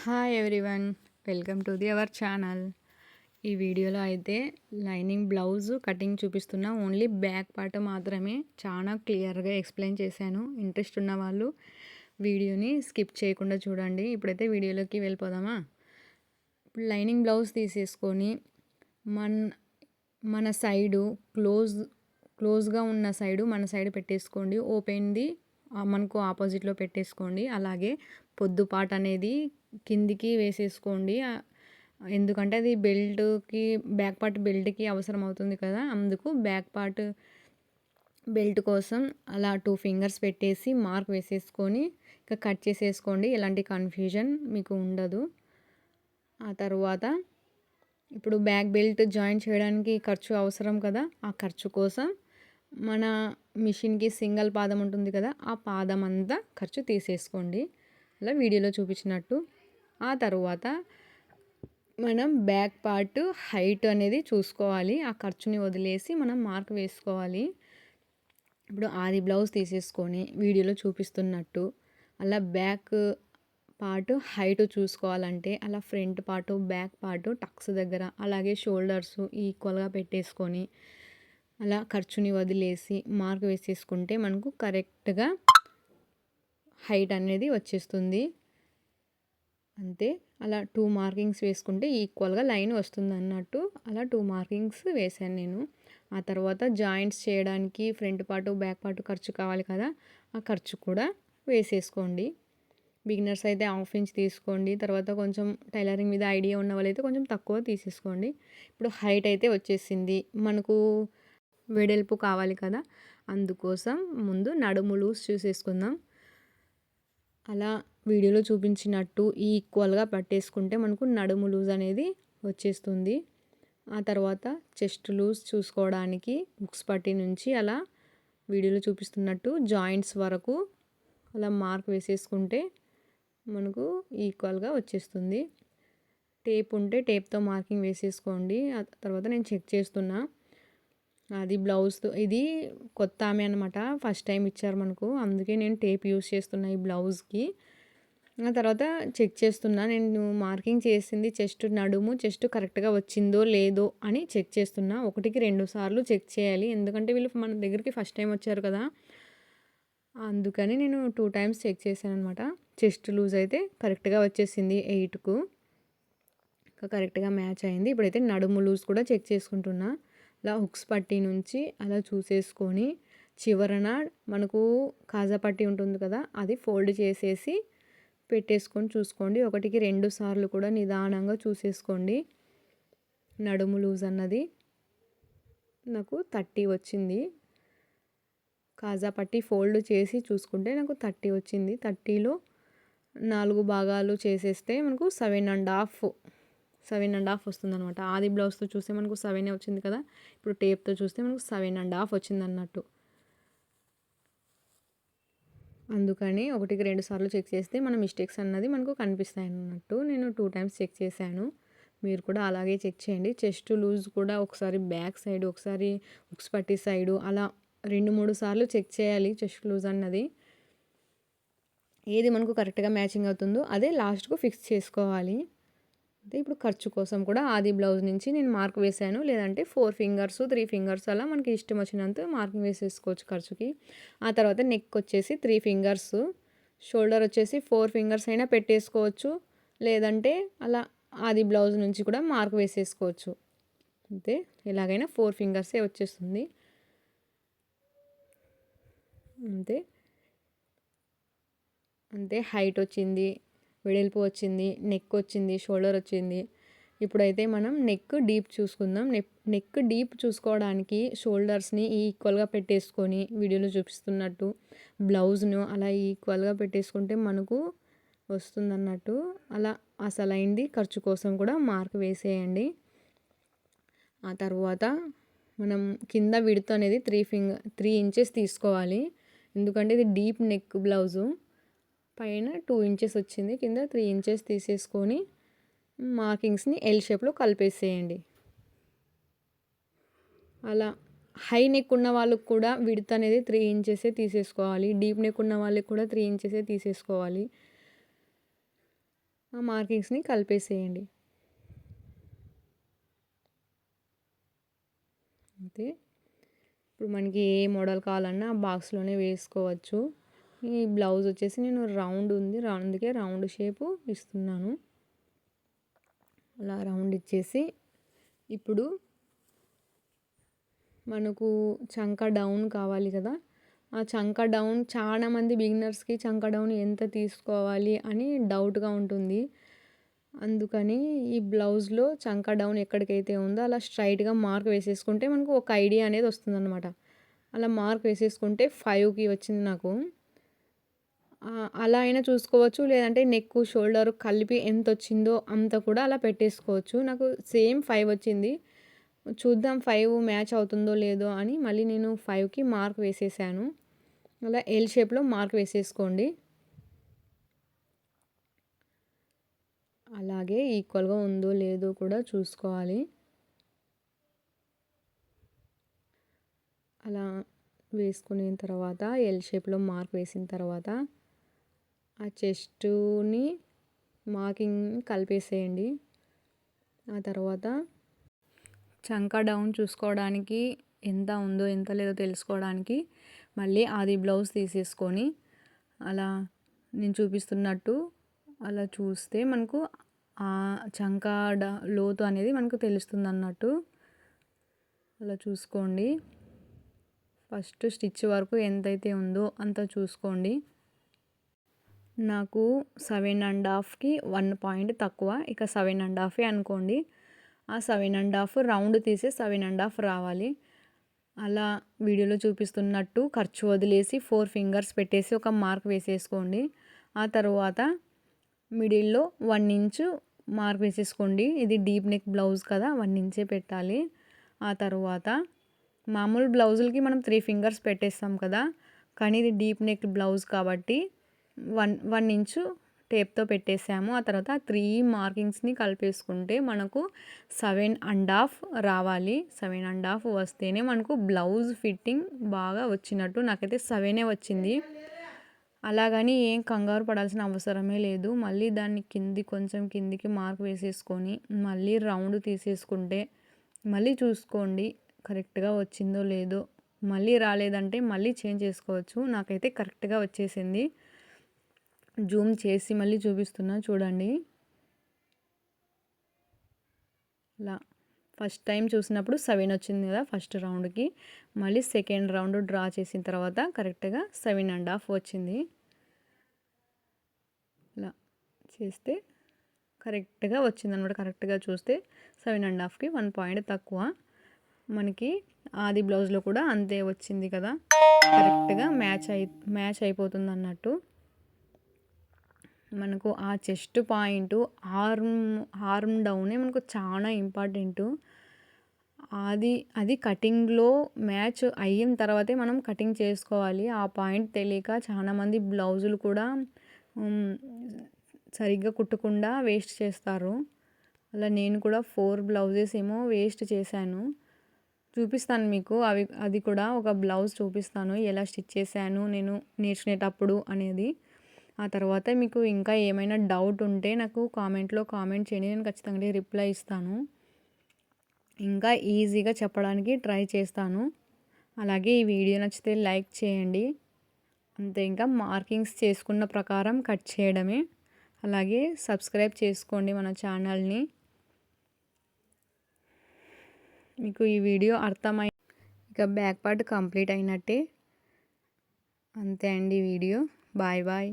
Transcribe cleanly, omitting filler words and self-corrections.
Hi everyone, welcome to our channel. ఈ వీడియోలో అయితే లైనింగ్ బ్లౌజ్ కటింగ్ చూపిస్తున్నా. ఓన్లీ బ్యాక్ పార్ట్ మాత్రమే చాలా క్లియర్గా ఎక్స్ప్లెయిన్ చేశాను. ఇంట్రెస్ట్ ఉన్న వాళ్ళు వీడియోని స్కిప్ చేయకుండా చూడండి. ఇప్పుడైతే వీడియోలోకి వెళ్ళిపోదామా. ఇప్పుడు లైనింగ్ బ్లౌజ్ తీసేసుకొని మన మన సైడు క్లోజ్గా ఉన్న మన సైడ్ పెట్టేసుకోండి. ఓపెన్ది మనకు ఆపోజిట్లో పెట్టేసుకోండి. అలాగే పొద్దుపాట అనేది కిందికి వేసేసుకోండి. ఎందుకంటే అది బ్యాక్ పార్ట్ బెల్ట్కి అవసరం అవుతుంది కదా, అందుకు బ్యాక్ పార్ట్ బెల్ట్ కోసం అలా 2 ఫింగర్స్ పెట్టేసి మార్క్ వేసేసుకొని ఇక కట్ చేసేసుకోండి. ఎలాంటి కన్ఫ్యూజన్ మీకు ఉండదు. ఆ తర్వాత ఇప్పుడు బ్యాక్ బెల్ట్ జాయిన్ చేయడానికి ఖర్చు అవసరం కదా, ఆ ఖర్చు కోసం మన మిషన్కి సింగిల్ పాదం ఉంటుంది కదా, ఆ పాదం అంతా ఖర్చు తీసేసుకోండి అలా వీడియోలో చూపించినట్టు. ఆ తర్వాత మనం బ్యాక్ పార్ట్ హైట్ అనేది చూసుకోవాలి. ఆ ఖర్చుని వదిలేసి మనం మార్క్ వేసుకోవాలి. ఇప్పుడు ఆది బ్లౌజ్ తీసేసుకొని వీడియోలో చూపిస్తున్నట్టు అలా బ్యాక్ పార్ట్ హైట్ చూసుకోవాలంటే అలా front part back part Tux దగ్గర అలాగే షోల్డర్స్ ఈక్వల్గా పెట్టేసుకొని అలా ఖర్చుని వదిలేసి మార్క్ వేసేసుకుంటే మనకు కరెక్ట్గా హైట్ అనేది వచ్చేస్తుంది. అంతే, అలా 2 మార్కింగ్స్ వేసుకుంటే ఈక్వల్గా లైన్ వస్తుంది అన్నట్టు అలా 2 మార్కింగ్స్ వేసాను నేను. ఆ తర్వాత జాయింట్స్ చేయడానికి ఫ్రంట్ పార్ట్ బ్యాక్ పార్ట్ ఖర్చు కావాలి కదా, ఆ ఖర్చు కూడా వేసేసుకోండి. బిగినర్స్ అయితే 1/2 ఇంచ్ తీసుకోండి. తర్వాత కొంచెం టైలరింగ్ మీద ఐడియా ఉన్న వాళ్ళైతే కొంచెం తక్కువ తీసేసుకోండి. ఇప్పుడు హైట్ అయితే వచ్చేసింది. మనకు వెడల్పు కావాలి కదా, అందుకోసం ముందు నడుము లూజ్ చూసేసుకుందాం. అలా వీడియోలో చూపించినట్టు ఈక్వల్గా పట్టేసుకుంటే మనకు నడుము లూజ్ అనేది వచ్చేస్తుంది. ఆ తర్వాత చెస్ట్ లూజ్ చూసుకోవడానికి బుక్స్ పట్టి నుంచి అలా వీడియోలో చూపిస్తున్నట్టు జాయింట్స్ వరకు అలా మార్క్ వేసేసుకుంటే మనకు ఈక్వల్గా వచ్చేస్తుంది. టేప్ ఉంటే టేప్తో మార్కింగ్ వేసేసుకోండి. ఆ తర్వాత నేను చెక్ చేస్తున్నా. అది బ్లౌజ్తో, ఇది కొత్త ఆమె అనమాట, ఫస్ట్ టైం ఇచ్చారు మనకు, అందుకే నేను టేప్ యూస్ చేస్తున్నా ఈ బ్లౌజ్కి. ఆ తర్వాత చెక్ చేస్తున్నా. నేను మార్కింగ్ చేసింది చెస్ట్ కరెక్ట్గా వచ్చిందో లేదో అని చెక్ చేస్తున్నా. 1కి 2 సార్లు చెక్ చేయాలి, ఎందుకంటే వీళ్ళు మన దగ్గరికి ఫస్ట్ టైం వచ్చారు కదా, అందుకని నేను 2 టైమ్స్ చెక్ చేశాను అనమాట. చెస్ట్ లూజ్ అయితే కరెక్ట్గా వచ్చేసింది 8కు, ఇంకా కరెక్ట్గా మ్యాచ్ అయింది. ఇప్పుడైతే నడుము లూజ్ కూడా చెక్ చేసుకుంటున్నా. అలా హుక్స్ పట్టి నుంచి అలా చూసేసుకొని చివరన మనకు కాజా పట్టి ఉంటుంది కదా, అది ఫోల్డ్ చేసేసి పెట్టేసుకొని చూసుకోండి. 1కి 2 సార్లు కూడా నిదానంగా చూసేసుకోండి. నడుము లూజ్ అన్నది నాకు 30 వచ్చింది. కాజా పట్టి ఫోల్డ్ చేసి చూసుకుంటే నాకు 30 వచ్చింది. 30లో 4 భాగాలు చేసేస్తే మనకు 7.5 వస్తుంది అనమాట. ఆది బ్లౌజ్తో చూస్తే మనకు 7 వచ్చింది కదా, ఇప్పుడు టేప్తో చూస్తే మనకు 7.5 వచ్చింది అన్నట్టు. అందుకని 1కి 2 సార్లు చెక్ చేస్తే మన మిస్టేక్స్ అన్నది మనకు కనిపిస్తాయి అన్నట్టు. నేను 2 టైమ్స్ చెక్ చేశాను, మీరు కూడా అలాగే చెక్ చేయండి. చెస్ట్ లూజ్ కూడా ఒకసారి బ్యాక్ సైడ్, ఒకసారి హుక్స్ పట్టి సైడు, అలా 2-3 సార్లు చెక్ చేయాలి చెస్ట్ లూజ్ అన్నది. ఏది మనకు కరెక్ట్గా మ్యాచింగ్ అవుతుందో అదే లాస్ట్కు ఫిక్స్ చేసుకోవాలి. అంటే ఇప్పుడు ఖర్చు కోసం కూడా ఆది బ్లౌజ్ నుంచి నేను మార్క్ వేసాను, లేదంటే 4 ఫింగర్స్ 3 ఫింగర్స్ అలా మనకి ఇష్టం వచ్చినంత మార్కింగ్ వేసేసుకోవచ్చు ఖర్చుకి. ఆ తర్వాత నెక్ వచ్చేసి 3 ఫింగర్స్, షోల్డర్ వచ్చేసి 4 ఫింగర్స్ అయినా పెట్టేసుకోవచ్చు, లేదంటే అలా ఆది బ్లౌజ్ నుంచి కూడా మార్క్ వేసేసుకోవచ్చు. అంతే, ఎలాగైనా 4 ఫింగర్సే వచ్చేస్తుంది. అంతే హైట్ వచ్చింది, వెడల్పు వచ్చింది, నెక్ వచ్చింది, షోల్డర్ వచ్చింది. ఇప్పుడైతే మనం నెక్ డీప్ చూసుకుందాం. నెక్ డీప్ చూసుకోవడానికి షోల్డర్స్ని ఈక్వల్గా పెట్టేసుకొని వీడియోలో చూపిస్తున్నట్టు బ్లౌజ్ను అలా ఈక్వల్గా పెట్టేసుకుంటే మనకు వస్తుందన్నట్టు. అలా అసలైంది ఖర్చు కోసం కూడా మార్క్ వేసేయండి. ఆ తర్వాత మనం కింద విడ్త్ అనేది 3 ఇంచెస్ తీసుకోవాలి, ఎందుకంటే ఇది డీప్ నెక్ బ్లౌజు. పైన 2 ఇంచెస్ వచ్చింది, కింద 3 ఇంచెస్ తీసేసుకొని మార్కింగ్స్ని ఎల్ షేప్లో కలిపేసేయండి. అలా హై నెక్ ఉన్న వాళ్ళకు కూడా విడ్త్ అనేది 3 ఇంచెసే తీసేసుకోవాలి, డీప్ నెక్ ఉన్న వాళ్ళకి కూడా 3 ఇంచెసే తీసేసుకోవాలి. ఆ మార్కింగ్స్ని కలిపేసేయండి. అంతే. ఇప్పుడు మనకి ఏ మోడల్ కావాలన్నా ఆ బాక్స్లోనే వేసుకోవచ్చు. ఈ బ్లౌజ్ వచ్చేసి నేను రౌండ్ ఉంది, అందుకే రౌండ్ షేపు ఇస్తున్నాను. అలా రౌండ్ ఇచ్చేసి ఇప్పుడు మనకు చంక డౌన్ కావాలి కదా, ఆ చంక డౌన్ చాలామంది బిగినర్స్కి చంక డౌన్ ఎంత తీసుకోవాలి అని డౌట్గా ఉంటుంది. అందుకని ఈ బ్లౌజ్లో చంక డౌన్ ఎక్కడికైతే ఉందో అలా స్ట్రైట్గా మార్క్ వేసేసుకుంటే మనకు ఒక ఐడియా అనేది వస్తుందన్నమాట. అలా మార్క్ వేసేసుకుంటే 5కి వచ్చింది నాకు. అలా అయినా చూసుకోవచ్చు, లేదంటే నెక్ షోల్డర్ కలిపి ఎంత వచ్చిందో అంత కూడా అలా పెట్టేసుకోవచ్చు. నాకు సేమ్ 5 వచ్చింది. చూద్దాం 5 మ్యాచ్ అవుతుందో లేదో అని మళ్ళీ నేను 5కి మార్క్ వేసేసాను. అలా ఎల్ షేప్లో మార్క్ వేసేసుకోండి. అలాగే ఈక్వల్గా ఉందో లేదో కూడా చూసుకోవాలి. అలా వేసుకున్న తర్వాత ఎల్ షేప్లో మార్క్ వేసిన తర్వాత ఆ చెస్ట్ని మార్కింగ్ కలిపేసేయండి. ఆ తర్వాత చంక డౌన్ చూసుకోవడానికి ఎంత ఉందో ఎంత లేదో తెలుసుకోవడానికి మళ్ళీ ఆది బ్లౌజ్ తీసేసుకొని అలా నేను చూపిస్తున్నట్టు అలా చూస్తే మనకు ఆ చంక లోతు అనేది మనకు తెలుస్తుంది అన్నట్టు. అలా చూసుకోండి. ఫస్ట్ స్టిచ్ వరకు ఎంతైతే ఉందో అంత చూసుకోండి. నాకు 7.5కి 1 పాయింట్ తక్కువ, ఇక 7.5 అనుకోండి. ఆ 7.5 రౌండ్ తీసి 7.5 రావాలి. అలా వీడియోలో చూపిస్తున్నట్టు ఖర్చు వదిలేసి 4 ఫింగర్స్ పెట్టేసి ఒక మార్క్ వేసేసుకోండి. ఆ తర్వాత మిడిల్లో 1 ఇంచు మార్క్ వేసేసుకోండి. ఇది డీప్ నెక్ బ్లౌజ్ కదా, 1 ఇంచే పెట్టాలి. ఆ తర్వాత మామూలు బ్లౌజులకి మనం 3 ఫింగర్స్ పెట్టేస్తాం కదా, కానీ ఇది డీప్ నెక్ బ్లౌజ్ కాబట్టి 1 ఇంచు టేప్తో పెట్టేసాము. ఆ తర్వాత 3 మార్కింగ్స్ని కలిపేసుకుంటే మనకు 7.5 రావాలి. 7.5 వస్తేనే మనకు బ్లౌజ్ ఫిట్టింగ్ బాగా వచ్చినట్టు. నాకైతే 7 వచ్చింది. అలాగని ఏం కంగారు పడాల్సిన అవసరమే లేదు. మళ్ళీ దాన్ని కొంచెం కిందికి మార్క్ వేసేసుకొని మళ్ళీ రౌండ్ తీసేసుకుంటే మళ్ళీ చూసుకోండి కరెక్ట్గా వచ్చిందో లేదో. మళ్ళీ రాలేదంటే మళ్ళీ చేంజ్ చేసుకోవచ్చు. నాకైతే కరెక్ట్గా వచ్చేసింది. జూమ్ చేసి మళ్ళీ చూపిస్తున్నా చూడండి. ఇలా ఫస్ట్ టైం చూసినప్పుడు 7 వచ్చింది కదా ఫస్ట్ రౌండ్కి. మళ్ళీ సెకండ్ రౌండ్ డ్రా చేసిన తర్వాత కరెక్ట్గా 7.5 వచ్చింది. ఇలా చేస్తే కరెక్ట్గా వచ్చిందనమాట. కరెక్ట్గా చూస్తే 7.5కి 1 పాయింట్ తక్కువ. మనకి ఆది బ్లౌజ్లో కూడా అంతే వచ్చింది కదా, కరెక్ట్గా మ్యాచ్ అయిపోతుంది అన్నట్టు. మనకు ఆ చెస్ట్ పాయింట్ ఆర్మ్ డౌనే మనకు చాలా ఇంపార్టెంటు. అది కటింగ్లో మ్యాచ్ అయిన తర్వాతే మనం కటింగ్ చేసుకోవాలి. ఆ పాయింట్ తెలియక చాలామంది బ్లౌజులు కూడా సరిగ్గా కుట్టకుండా వేస్ట్ చేస్తారు. అలా నేను కూడా 4 బ్లౌజెస్ ఏమో వేస్ట్ చేశాను. చూపిస్తాను మీకు అది కూడా ఒక బ్లౌజ్ చూపిస్తాను ఎలా స్టిచ్ చేశాను నేను నేర్చుకునేటప్పుడు అనేది. ఆ తర్వాత మీకు ఇంకా ఏమైనా డౌట్ ఉంటే నాకు కామెంట్లో కామెంట్ చేయండి, నేను ఖచ్చితంగా రిప్లై ఇస్తాను. ఇంకా ఈజీగా చెప్పడానికి ట్రై చేస్తాను. అలాగే ఈ వీడియో నచ్చితే లైక్ చేయండి. అంతే, ఇంకా మార్కింగ్స్ చేసుకున్న ప్రకారం కట్ చేయడమే. అలాగే సబ్స్క్రైబ్ చేసుకోండి మన ఛానల్ని. మీకు ఈ వీడియో అర్థమై ఇక బ్యాక్ పార్ట్ కంప్లీట్ అయినట్టే. అంతే అండి వీడియో. Bye bye.